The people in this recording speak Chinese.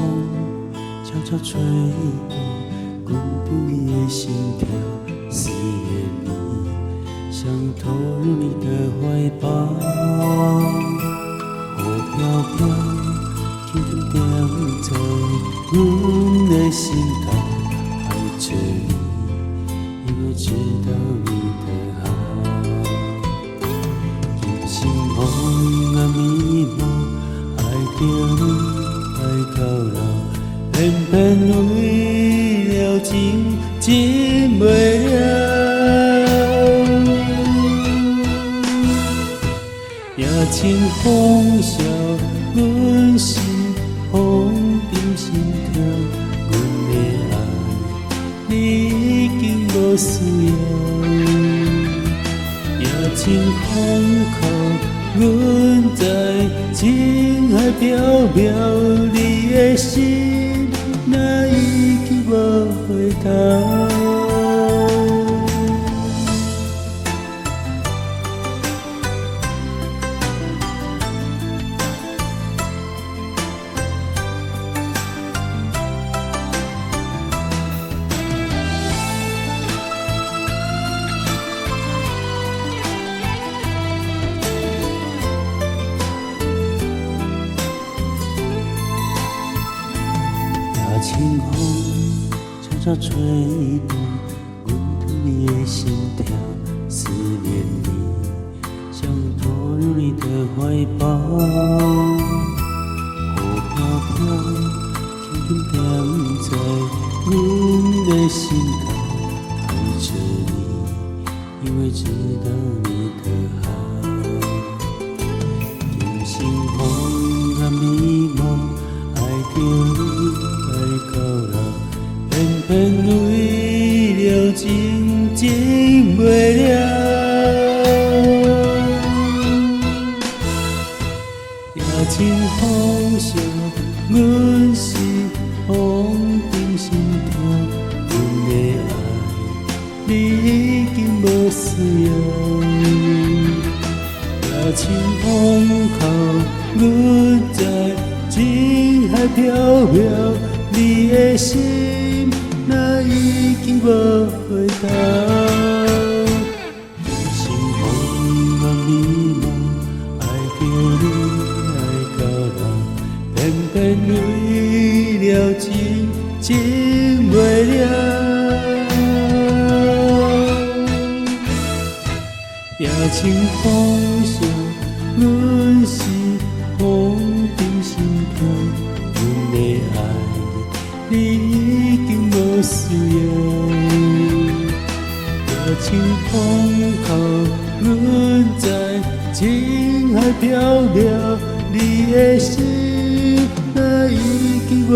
风悄悄吹动，阮对你的心跳，思念你，想投入你的怀抱。雨飘飘，轻轻点在阮的心头，爱着你，因为知道你的好。人生风啊迷茫，爱着你，爱到老，偏偏为了情，忍袂了。夜清风笑，阮是风中心跳，阮的爱你已经无需要。夜清风哭，阮知情海飘渺，你的心哪已经无回头。清风悄悄吹动，阮对你的心跳，思念你，想投入你的怀抱。雨飘飘，轻轻点在阮的心头，爱着你，因为知道你的好。人生风啊迷茫，爱着你，爱到老，偏偏为了情，忍袂了。夜清风笑，阮是风中心跳，阮的爱你已经无需要。夜清风哭，阮知情海飘渺，你的心哪已经无回头。人生风啊迷茫，爱着你，爱到老，偏偏为了情，忍袂了。夜清风笑，阮是风中心跳，阮的爱你已经无需要。夜清风哭，阮知情海飘渺，你的心哪已经无